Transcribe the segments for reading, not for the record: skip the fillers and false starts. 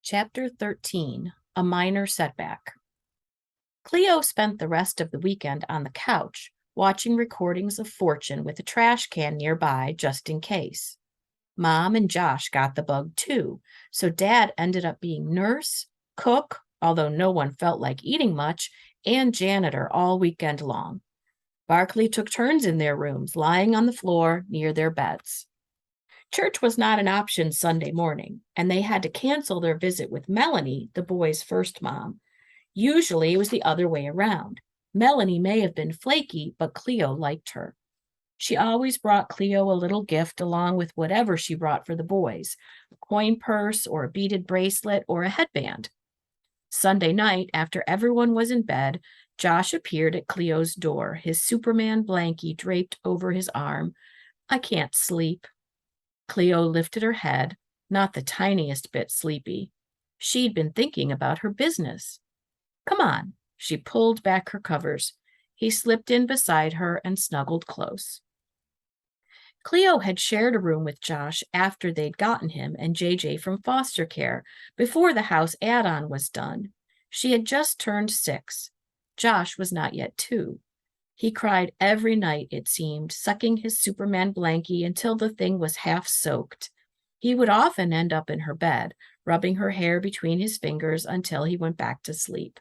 Chapter 13, A Minor Setback. Cleo spent the rest of the weekend on the couch, watching recordings of Fortune with a trash can nearby just in case. Mom and Josh got the bug too, so Dad ended up being nurse, cook, although no one felt like eating much, and janitor all weekend long. Barkley took turns in their rooms, lying on the floor near their beds. Church was not an option Sunday morning, and they had to cancel their visit with Melanie, the boys' first mom. Usually it was the other way around. Melanie may have been flaky, but Cleo liked her. She always brought Cleo a little gift along with whatever she brought for the boys, a coin purse or a beaded bracelet or a headband. Sunday night, after everyone was in bed, Josh appeared at Cleo's door, his Superman blankie draped over his arm. "I can't sleep." Cleo lifted her head, not the tiniest bit sleepy. She'd been thinking about her business. "Come on." She pulled back her covers. He slipped in beside her and snuggled close. Cleo had shared a room with Josh after they'd gotten him and JJ from foster care, before the house add-on was done. She had just turned 6. Josh was not yet 2. He cried every night, it seemed, sucking his Superman blankie until the thing was half soaked. He would often end up in her bed, rubbing her hair between his fingers until he went back to sleep.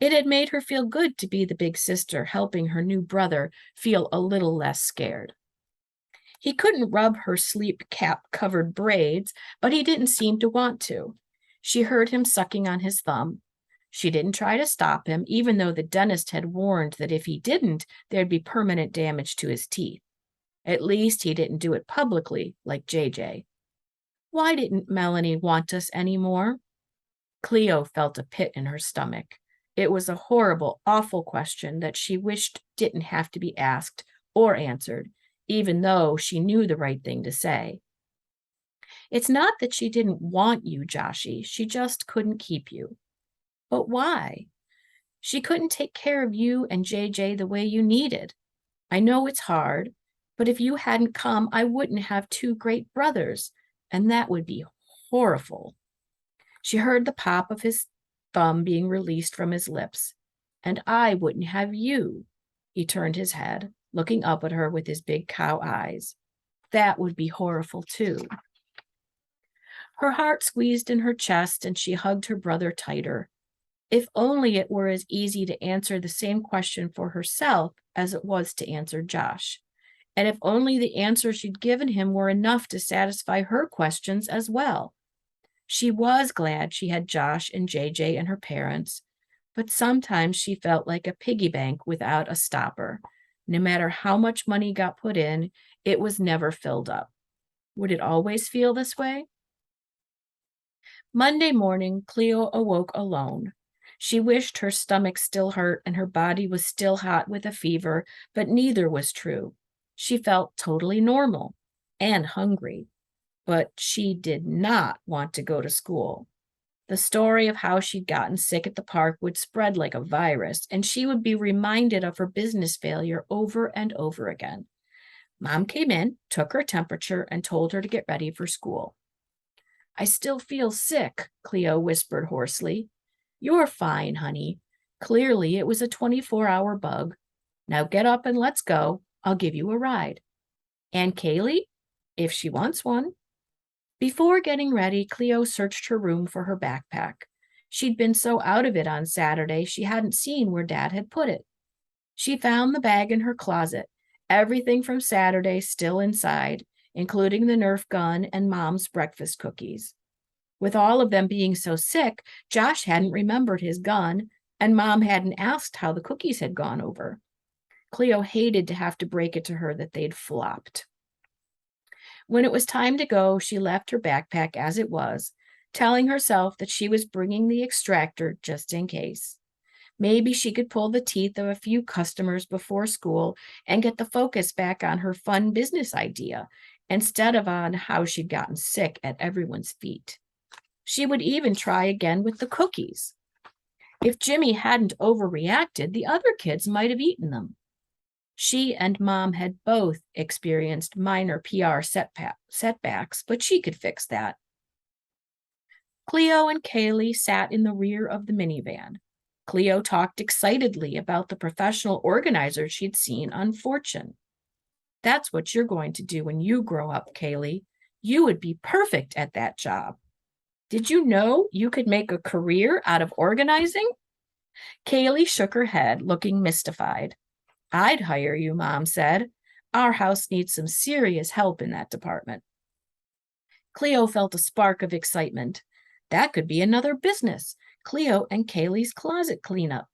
It had made her feel good to be the big sister, helping her new brother feel a little less scared. He couldn't rub her sleep cap-covered braids, but he didn't seem to want to. She heard him sucking on his thumb. She didn't try to stop him, even though the dentist had warned that if he didn't, there'd be permanent damage to his teeth. At least he didn't do it publicly, like JJ. Why didn't Melanie want us anymore? Cleo felt a pit in her stomach. It was a horrible, awful question that she wished didn't have to be asked or answered, even though she knew the right thing to say. "It's not that she didn't want you, Joshy. She just couldn't keep you." "But why?" "She couldn't take care of you and JJ the way you needed. I know it's hard, but if you hadn't come, I wouldn't have 2 great brothers, and that would be horrible." She heard the pop of his thumb being released from his lips. "And I wouldn't have you." He turned his head, looking up at her with his big cow eyes. "That would be horrible too." Her heart squeezed in her chest, and she hugged her brother tighter. If only it were as easy to answer the same question for herself as it was to answer Josh. And if only the answers she'd given him were enough to satisfy her questions as well. She was glad she had Josh and JJ and her parents, but sometimes she felt like a piggy bank without a stopper. No matter how much money got put in, it was never filled up. Would it always feel this way? Monday morning, Cleo awoke alone. She wished her stomach still hurt and her body was still hot with a fever, but neither was true. She felt totally normal and hungry, but she did not want to go to school. The story of how she'd gotten sick at the park would spread like a virus, and she would be reminded of her business failure over and over again. Mom came in, took her temperature, and told her to get ready for school. "I still feel sick," Cleo whispered hoarsely. "You're fine, honey. Clearly it was a 24-hour bug. Now get up and let's go. I'll give you a ride. And Kaylee, if she wants one." Before getting ready, Cleo searched her room for her backpack. She'd been so out of it on Saturday, she hadn't seen where Dad had put it. She found the bag in her closet, everything from Saturday still inside, including the Nerf gun and Mom's breakfast cookies. With all of them being so sick, Josh hadn't remembered his gun, and Mom hadn't asked how the cookies had gone over. Cleo hated to have to break it to her that they'd flopped. When it was time to go, she left her backpack as it was, telling herself that she was bringing the extractor just in case. Maybe she could pull the teeth of a few customers before school and get the focus back on her fun business idea, instead of on how she'd gotten sick at everyone's feet. She would even try again with the cookies. If Jimmy hadn't overreacted, the other kids might have eaten them. She and Mom had both experienced minor PR setbacks, but she could fix that. Cleo and Kaylee sat in the rear of the minivan. Cleo talked excitedly about the professional organizer she'd seen on Fortune. That's what you're going to do when you grow up, Kaylee. You would be perfect at that job. Did you know you could make a career out of organizing? Kaylee shook her head, looking mystified. I'd hire you, Mom said. Our house needs some serious help in that department. Cleo felt a spark of excitement. That could be another business, Cleo and Kaylee's closet cleanup.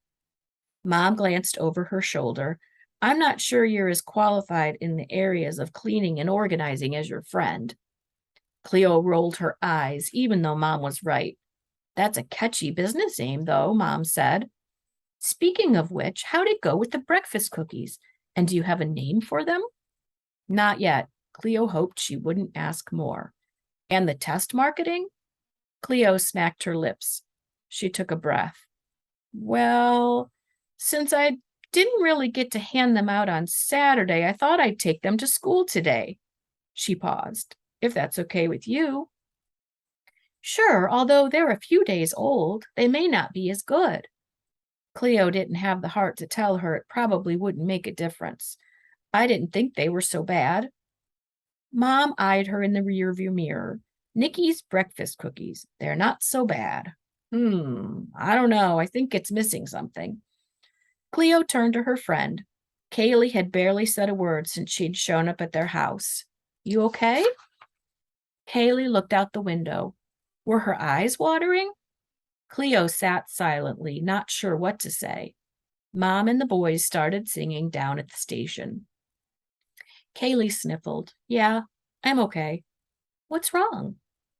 Mom glanced over her shoulder. I'm not sure you're as qualified in the areas of cleaning and organizing as your friend. Cleo rolled her eyes, even though Mom was right. That's a catchy business name, though, Mom said. Speaking of which, how'd it go with the breakfast cookies? And do you have a name for them? Not yet. Cleo hoped she wouldn't ask more. And the test marketing? Cleo smacked her lips. She took a breath. Well, since I didn't really get to hand them out on Saturday, I thought I'd take them to school today. She paused. If that's okay with you. Sure, although they're a few days old, they may not be as good. Cleo didn't have the heart to tell her it probably wouldn't make a difference. I didn't think they were so bad. Mom eyed her in the rearview mirror. Nikki's breakfast cookies. They're not so bad. I don't know. I think it's missing something. Cleo turned to her friend. Kaylee had barely said a word since she'd shown up at their house. You okay? Kaylee looked out the window. Were her eyes watering? Cleo sat silently, not sure what to say. Mom and the boys started singing down at the station. Kaylee sniffled. Yeah, I'm okay. What's wrong?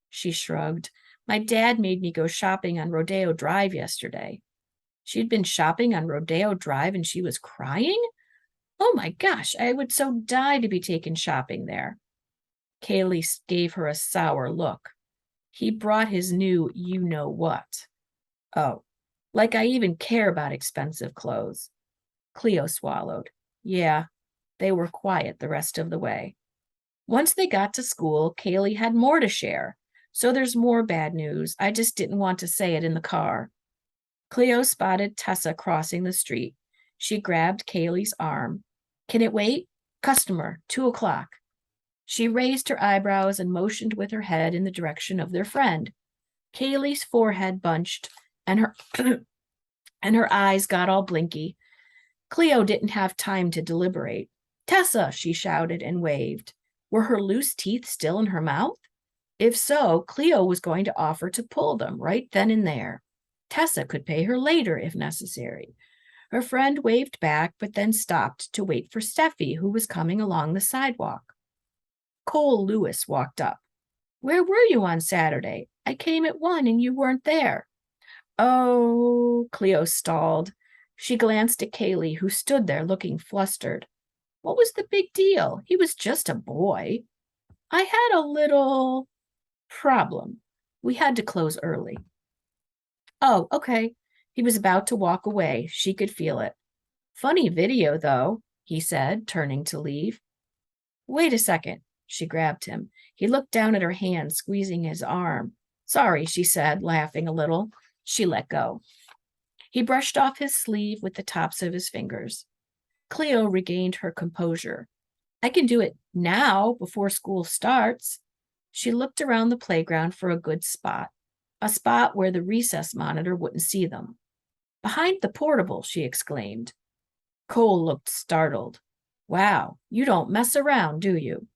She shrugged. My dad made me go shopping on Rodeo Drive yesterday. She'd been shopping on Rodeo Drive and she was crying? Oh my gosh, I would so die to be taken shopping there. Kaylee gave her a sour look. He brought his new you-know-what. Oh, like I even care about expensive clothes. Cleo swallowed. Yeah, they were quiet the rest of the way. Once they got to school, Kaylee had more to share. So there's more bad news. I just didn't want to say it in the car. Cleo spotted Tessa crossing the street. She grabbed Kaylee's arm. Can it wait? Customer, 2:00. She raised her eyebrows and motioned with her head in the direction of their friend. Kaylee's forehead bunched, and her and her eyes got all blinky. Cleo didn't have time to deliberate. Tessa, she shouted and waved. Were her loose teeth still in her mouth? If so, Cleo was going to offer to pull them right then and there. Tessa could pay her later if necessary. Her friend waved back, but then stopped to wait for Steffi, who was coming along the sidewalk. Cole Lewis walked up. Where were you on Saturday? I came at 1 and you weren't there. Oh, Cleo stalled. She glanced at Kaylee, who stood there looking flustered. What was the big deal? He was just a boy. I had a little problem. We had to close early. Oh, okay. He was about to walk away. She could feel it. Funny video, though, he said, turning to leave. Wait a second. She grabbed him. He looked down at her hand, squeezing his arm. Sorry, she said, laughing a little. She let go. He brushed off his sleeve with the tops of his fingers. Cleo regained her composure. I can do it now, before school starts. She looked around the playground for a good spot, a spot where the recess monitor wouldn't see them. Behind the portable, she exclaimed. Cole looked startled. Wow, you don't mess around, do you?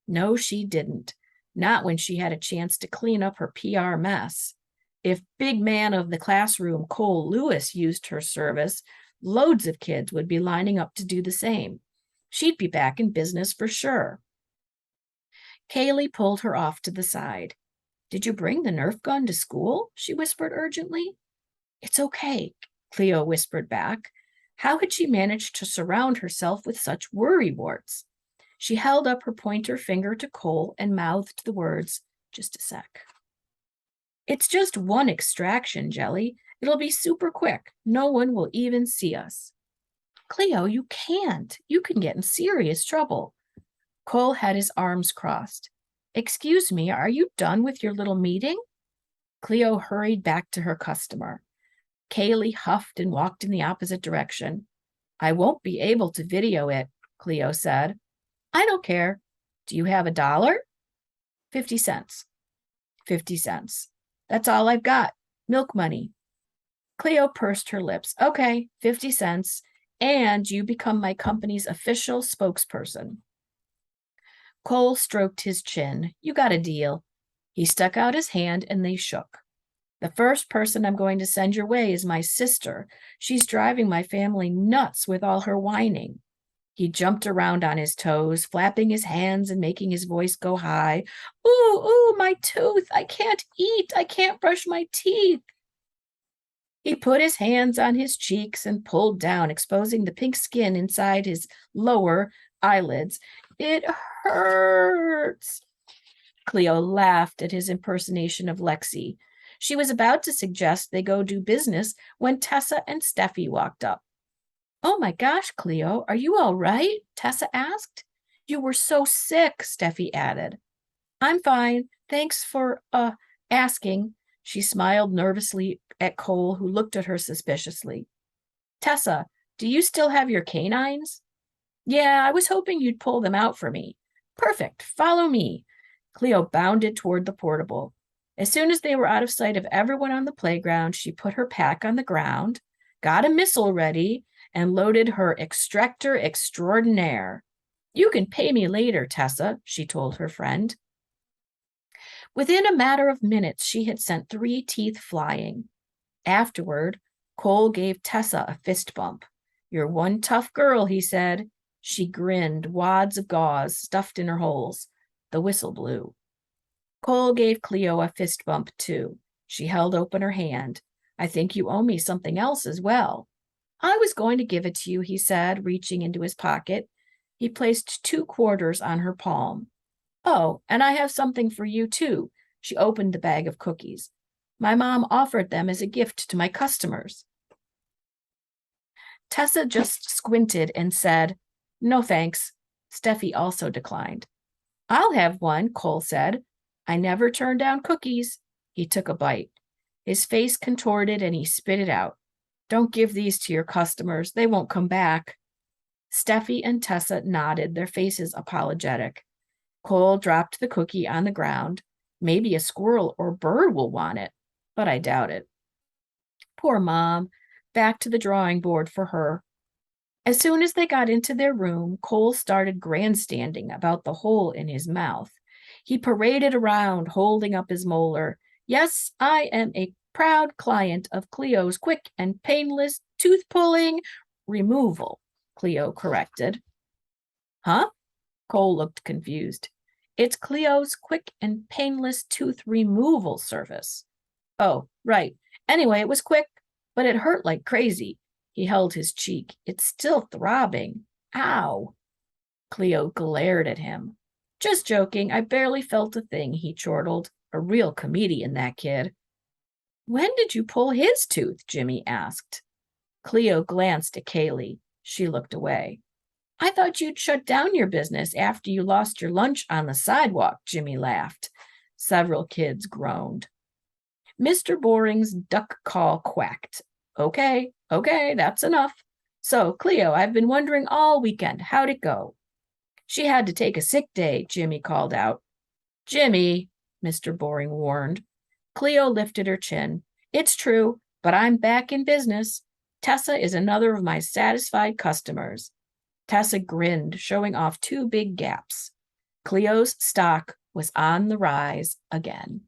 No, she didn't. Not when she had a chance to clean up her PR mess. If big man of the classroom Cole Lewis used her service, loads of kids would be lining up to do the same. She'd be back in business for sure. Kaylee pulled her off to the side. Did you bring the Nerf gun to school? She whispered urgently. It's okay, Cleo whispered back. How had she managed to surround herself with such worrywarts? She held up her pointer finger to Cole and mouthed the words, just a sec. It's just one extraction, Jelly. It'll be super quick. No one will even see us. Cleo, you can't. You can get in serious trouble. Cole had his arms crossed. Excuse me, are you done with your little meeting? Cleo hurried back to her customer. Kaylee huffed and walked in the opposite direction. I won't be able to video it, Cleo said. I don't care. Do you have $1? 50 cents. 50 cents. That's all I've got. Milk money. Cleo pursed her lips. Okay, 50 cents. And you become my company's official spokesperson. Cole stroked his chin. You got a deal. He stuck out his hand and they shook. The first person I'm going to send your way is my sister. She's driving my family nuts with all her whining. He jumped around on his toes, flapping his hands and making his voice go high. Ooh, ooh, my tooth. I can't eat. I can't brush my teeth. He put his hands on his cheeks and pulled down, exposing the pink skin inside his lower eyelids. It hurts. Cleo laughed at his impersonation of Lexi. She was about to suggest they go do business when Tessa and Steffi walked up. Oh my gosh, Cleo, are you all right? Tessa asked. You were so sick, Steffi added. I'm fine. Thanks for, asking. She smiled nervously at Cole, who looked at her suspiciously. Tessa, do you still have your canines? Yeah, I was hoping you'd pull them out for me. Perfect. Follow me. Cleo bounded toward the portable. As soon as they were out of sight of everyone on the playground, she put her pack on the ground, got a missile ready, and loaded her extractor extraordinaire. You can pay me later, Tessa, she told her friend. Within a matter of minutes, she had sent 3 teeth flying. Afterward, Cole gave Tessa a fist bump. You're one tough girl, he said. She grinned, wads of gauze stuffed in her holes. The whistle blew. Cole gave Cleo a fist bump, too. She held open her hand. I think you owe me something else as well. I was going to give it to you, he said, reaching into his pocket. He placed 2 quarters on her palm. Oh, and I have something for you, too. She opened the bag of cookies. My mom offered them as a gift to my customers. Tessa just squinted and said, no thanks. Steffi also declined. I'll have one, Cole said. I never turn down cookies. He took a bite. His face contorted and he spit it out. Don't give these to your customers. They won't come back. Steffi and Tessa nodded, their faces apologetic. Cole dropped the cookie on the ground. Maybe a squirrel or bird will want it, but I doubt it. Poor Mom. Back to the drawing board for her. As soon as they got into their room, Cole started grandstanding about the hole in his mouth. He paraded around, holding up his molar. Yes, I am a proud client of Cleo's quick and painless tooth-pulling removal, Cleo corrected. Huh? Cole looked confused. It's Cleo's quick and painless tooth removal service. Oh, right. Anyway, it was quick, but it hurt like crazy. He held his cheek. It's still throbbing. Ow. Cleo glared at him. Just joking. I barely felt a thing, he chortled. A real comedian, that kid. When did you pull his tooth? Jimmy asked. Cleo glanced at Kaylee. She looked away. I thought you'd shut down your business after you lost your lunch on the sidewalk, Jimmy laughed. Several kids groaned. Mr. Boring's duck call quacked. Okay, that's enough. So, Cleo, I've been wondering all weekend, how'd it go? She had to take a sick day, Jimmy called out. Jimmy, Mr. Boring warned. Cleo lifted her chin. It's true, but I'm back in business. Tessa is another of my satisfied customers. Tessa grinned, showing off 2 big gaps. Cleo's stock was on the rise again.